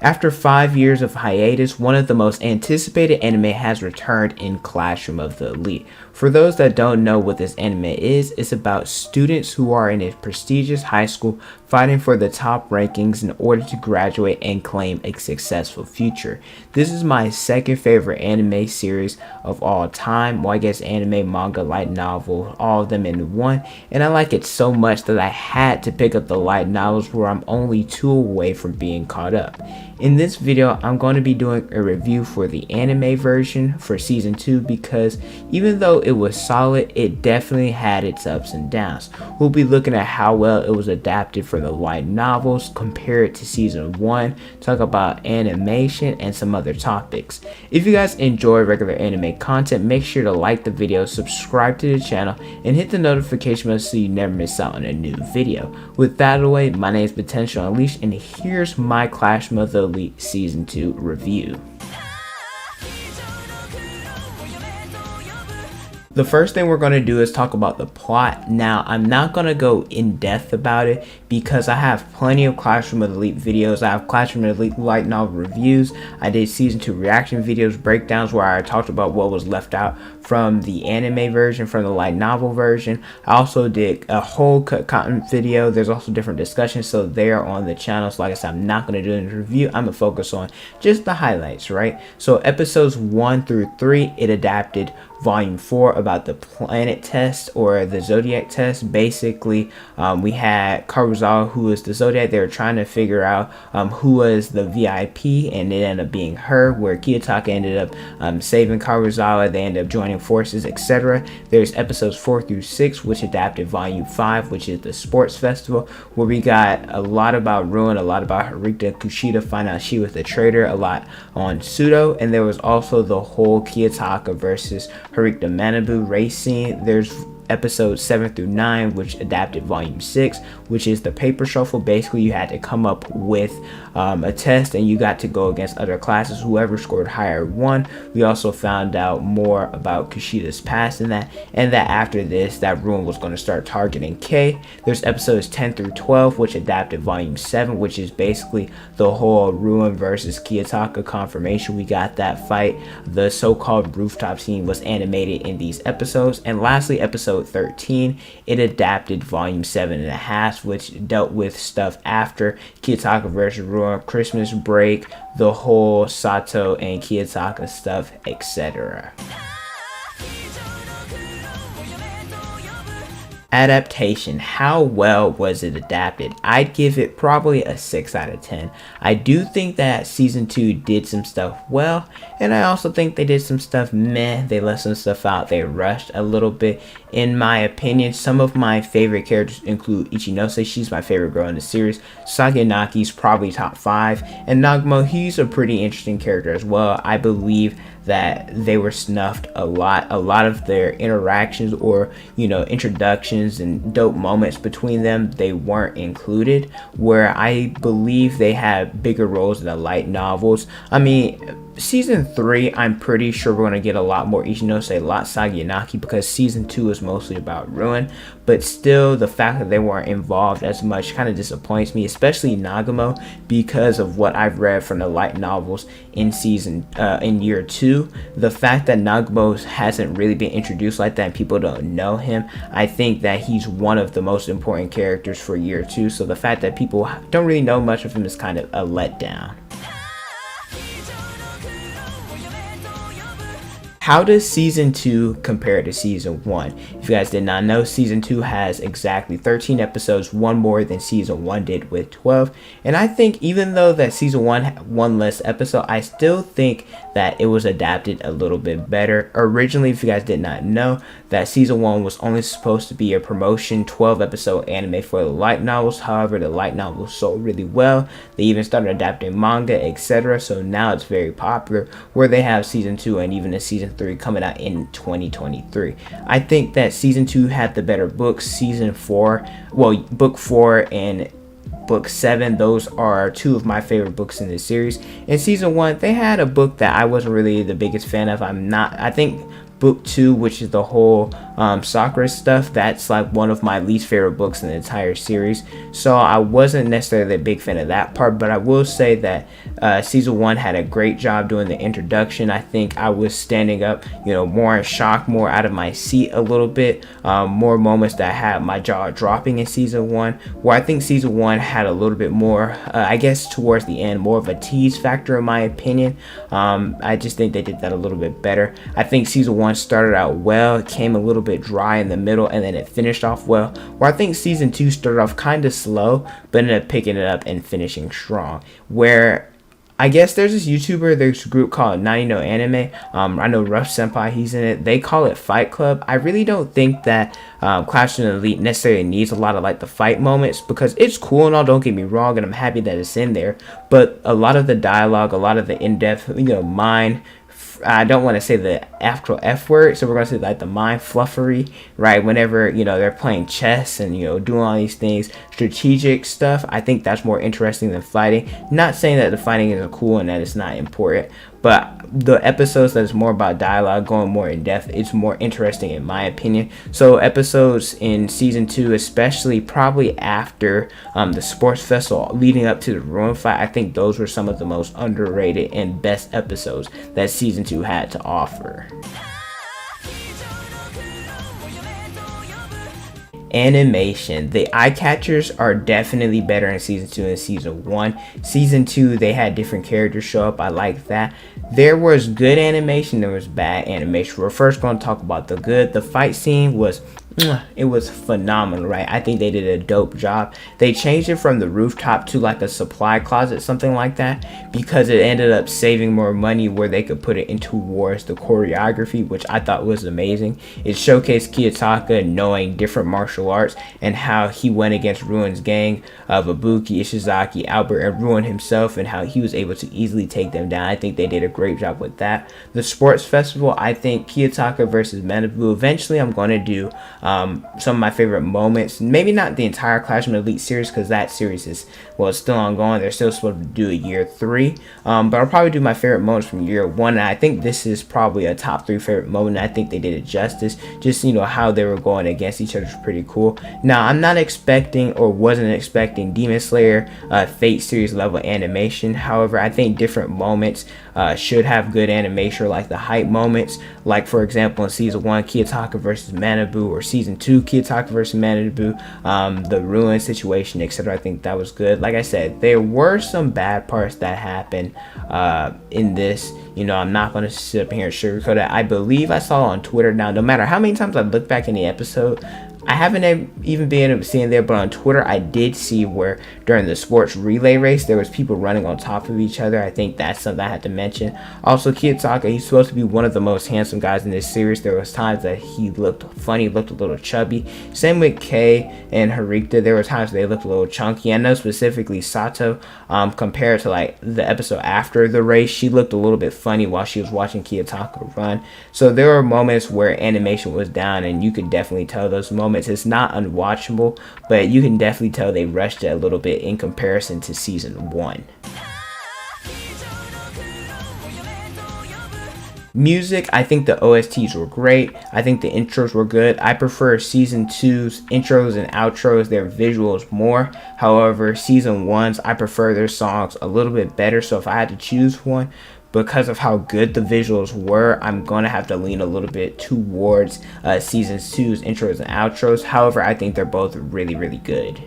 After 5 years of hiatus, one of the most anticipated anime has returned in Classroom of the Elite. For those that don't know what this anime is, it's about students who are in a prestigious high school fighting for the top rankings in order to graduate and claim a successful future. This is my second favorite anime series of all time. Well, I guess anime, manga, light novel, all of them in one. And I like it so much that I had to pick up the light novels where I'm only 2 away from being caught up. In this video, I'm going to be doing a review for the anime version for season 2 because even though it was solid, it definitely had its ups and downs. We'll be looking at how well it was adapted for the light novels, compare it to season 1, talk about animation and some other topics. If you guys enjoy regular anime content, make sure to like the video, subscribe to the channel, and hit the notification bell so you never miss out on a new video. With that out of the way, my name is Potential Unleashed, and here's my Classroom of the Elite Season 2 review. The first thing we're going to do is talk about the plot. Now, I'm not going to go in depth about it because I have plenty of Classroom of the Elite videos. I have Classroom of the Elite light novel reviews. I did season 2 reaction videos, breakdowns where I talked about what was left out from the anime version, from the light novel version. I also did a whole cut content video. There's also different discussions, so they're on the channel. So like I said, I'm not going to do a review. I'm going to focus on just the highlights, right? So episodes 1 through 3, it adapted volume 4 about the planet test or the zodiac test. Basically, we had Karuzawa, who is the zodiac. They were trying to figure out who was the VIP, and it ended up being her, where Kiyotaka ended up saving Karuzawa. They ended up joining forces, etc. There's episodes 4 through 6, which adapted volume 5, which is the sports festival, where we got a lot about Ruin, a lot about Harita Kushida, find out she was the traitor, a lot on Pseudo, and there was also the whole Kiyotaka versus Harita Manabu race scene. There's episodes 7 through 9, which adapted volume 6, which is the paper shuffle. Basically, you had to come up with a test and you got to go against other classes. Whoever scored higher won. We also found out more about Kushida's past and that after this, that Ruin was going to start targeting K. There's episodes 10 through 12, which adapted volume 7, which is basically the whole Ruin versus Kiyotaka confirmation. We got that fight. The so-called rooftop scene was animated in these episodes. And lastly, episode 13, it adapted volume 7.5, which dealt with stuff after Kiyotaka versus Ruin, Christmas break, the whole Sato and Kiyotaka stuff, etc. Adaptation. How well was it adapted? I'd give it probably a 6 out of 10. I do think that season 2 did some stuff well, and I also think they did some stuff meh. They left some stuff out. They rushed a little bit. In my opinion, some of my favorite characters include Ichinose. She's my favorite girl in the series. Saganaki's probably top 5, and Nagumo, he's a pretty interesting character as well. I believe that they were snuffed a lot of their interactions or introductions and dope moments between them, they weren't included, where I believe they had bigger roles in the light novels. I mean, season 3, I'm pretty sure we're going to get a lot more Ichinose, a lot Saganaki, because season 2 is mostly about Ruin. But still, the fact that they weren't involved as much kind of disappoints me, especially Nagumo, because of what I've read from the light novels in in year 2. The fact that Nagumo hasn't really been introduced like that and people don't know him, I think that he's one of the most important characters for year 2. So the fact that people don't really know much of him is kind of a letdown. How does season 2 compare to season 1? If you guys did not know, season 2 has exactly 13 episodes, one more than season 1 did with 12. And I think even though that season 1 had one less episode, I still think that it was adapted a little bit better. Originally, if you guys did not know, that season 1 was only supposed to be a promotion 12 episode anime for the light novels. However, the light novels sold really well. They even started adapting manga, etc. So now it's very popular, where they have season 2 and even a season 3 coming out in 2023. I think that season 2 had the better books. Season 4, well, book 4 and book 7, those are 2 of my favorite books in this series. In season 1, they had a book that I wasn't really the biggest fan of. I think book 2, which is the whole Sakura stuff, that's like one of my least favorite books in the entire series. So I wasn't necessarily a big fan of that part, but I will say that season 1 had a great job doing the introduction. I think I was standing up, more in shock, more out of my seat a little bit, more moments that had my jaw dropping in season 1, where I think season 1 had a little bit more, I guess towards the end, more of a tease factor in my opinion. I just think they did that a little bit better. I think season 1 started out well, it came a little bit dry in the middle, and then it finished off well, where I think season 2 started off kind of slow, but ended up picking it up and finishing strong, where I guess there's this YouTuber, there's a group called 90 No Anime. I know Rough Senpai, he's in it. They call it Fight Club. I really don't think that Clash of the Elite necessarily needs a lot of like the fight moments, because it's cool and all, don't get me wrong, and I'm happy that it's in there. But a lot of the dialogue, a lot of the in-depth, mind, I don't want to say the actual F word, so we're going to say like the mind fluffery, right? Whenever, they're playing chess and, doing all these things, strategic stuff, I think that's more interesting than fighting. Not saying that the fighting isn't cool and that it's not important, but the episodes that's more about dialogue, going more in depth, it's more interesting in my opinion. So episodes in season 2, especially probably after the sports festival leading up to the Ruin fight, I think those were some of the most underrated and best episodes that season 2 had to offer. Animation, the eye catchers are definitely better in season 2 than season 1. Season 2, they had different characters show up. I like that. There was good animation, there was bad animation. We're first going to talk about the good. The fight scene was phenomenal, right? I think they did a dope job. They changed it from the rooftop to like a supply closet, something like that, because it ended up saving more money where they could put it in towards the choreography, which I thought was amazing. It showcased Kiyotaka knowing different martial arts and how he went against Ruin's gang of Ibuki, Ishizaki, Albert, and Ruin himself, and how he was able to easily take them down. I think they did a great job with that. The sports festival, I think Kiyotaka versus Manabu, eventually I'm going to do some of my favorite moments. Maybe not the entire Clash of the Elite series, because that series is, it's still ongoing. They're still supposed to do a year 3. But I'll probably do my favorite moments from year 1. And I think this is probably a top 3 favorite moment. I think they did it justice. Just, how they were going against each other is pretty cool. Now, I'm not expecting, or wasn't expecting, Demon Slayer Fate series level animation. However, I think different moments should have good animation, or like the hype moments. Like, for example, in season 1, Kiyotaka versus Manabu, or season 2, Kiyotaka versus Manabu, the Ruin situation, etc. I think that was good. Like I said, there were some bad parts that happened in this. I'm not going to sit up here and sugarcoat it. I believe I saw on Twitter. Now, no matter how many times I look back in the episode, I haven't even been able to see it there, but on Twitter I did see where during the sports relay race there was people running on top of each other. I think that's something I had to mention. Also, Kiyotaka, he's supposed to be one of the most handsome guys in this series. There was times that he looked funny, looked a little chubby. Same with Kei and Harikta. There were times they looked a little chunky. I know specifically Sato, compared to like the episode after the race, she looked a little bit funny while she was watching Kiyotaka run. So there were moments where animation was down, and you could definitely tell those moments. It's not unwatchable, but you can definitely tell they rushed it a little bit in comparison to season 1. Music, I think the OSTs were great. I think the intros were good. I prefer season 2's intros and outros, their visuals more. However, season 1's, I prefer their songs a little bit better. So if I had to choose one, because of how good the visuals were, I'm going to have to lean a little bit towards season 2's intros and outros. However, I think they're both really, really good.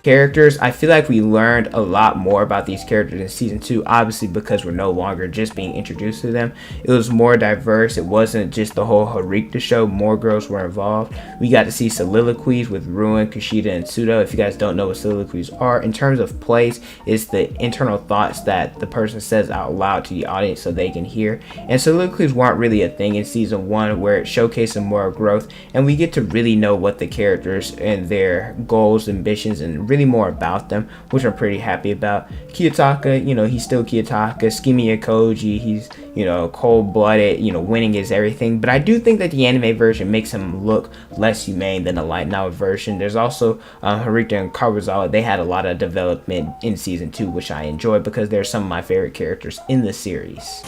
Characters, I feel like we learned a lot more about these characters in season 2, obviously because we're no longer just being introduced to them. It was more diverse. It wasn't just the whole Harikta show. More girls were involved. We got to see soliloquies with Ruin, Kushida, and Sudo. If you guys don't know what soliloquies are, in terms of plays, it's the internal thoughts that the person says out loud to the audience so they can hear. And soliloquies weren't really a thing in season 1, where it showcased some more growth, and we get to really know what the characters and their goals, ambitions, and really more about them, which I'm pretty happy about. Kiyotaka, you know, he's still Kiyotaka. Tsukimi Koji, he's, you know, cold-blooded, you know, winning is everything. But I do think that the anime version makes him look less humane than the light novel version. There's also Harita and Kawazawa. They had a lot of development in season 2, which I enjoy because they're some of my favorite characters in the series.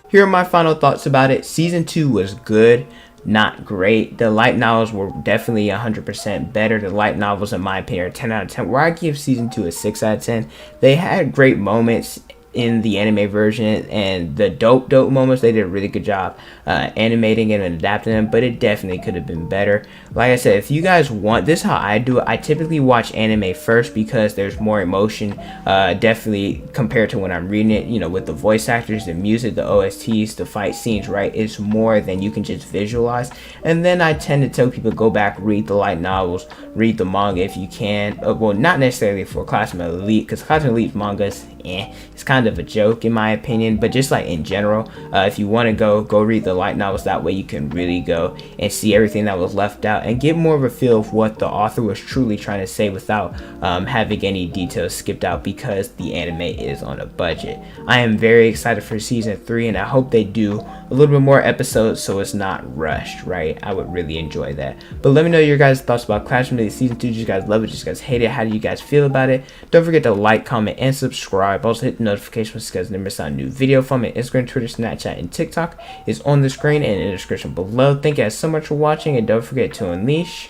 Here are my final thoughts about it. Season 2 was good, not great. The light novels were definitely 100% better. The light novels, in my opinion, are 10 out of 10, where I give season 2 a 6 out of 10. They had great moments in the anime version, and the dope moments, they did a really good job animating it and adapting them, but it definitely could have been better. Like I said, if you guys want, this is how I do it. I typically watch anime first because there's more emotion, definitely compared to when I'm reading it, you know, with the voice actors, the music, the OSTs, the fight scenes, right? It's more than you can just visualize. And then I tend to tell people, go back, read the light novels, read the manga if you can. Well, not necessarily for Classroom Elite, because Classroom Elite manga is it's kind of a joke in my opinion, but just like in general, if you want to go read the light novels. That way you can really go and see everything that was left out and get more of a feel of what the author was truly trying to say without having any details skipped out, because the anime is on a budget. I am very excited for season 3, and I hope they do a little bit more episodes so it's not rushed, right? I would really enjoy that. But let me know your guys' thoughts about Classroom Elite season 2. Did you guys love it? Did you guys hate it? How do you guys feel about it? Don't forget to like, comment, and subscribe. Also hit the notification so you guys never miss out a new video from me. Instagram, Twitter, Snapchat, and TikTok is on the screen and in the description below. Thank you guys so much for watching, and don't forget to unleash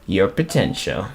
your potential.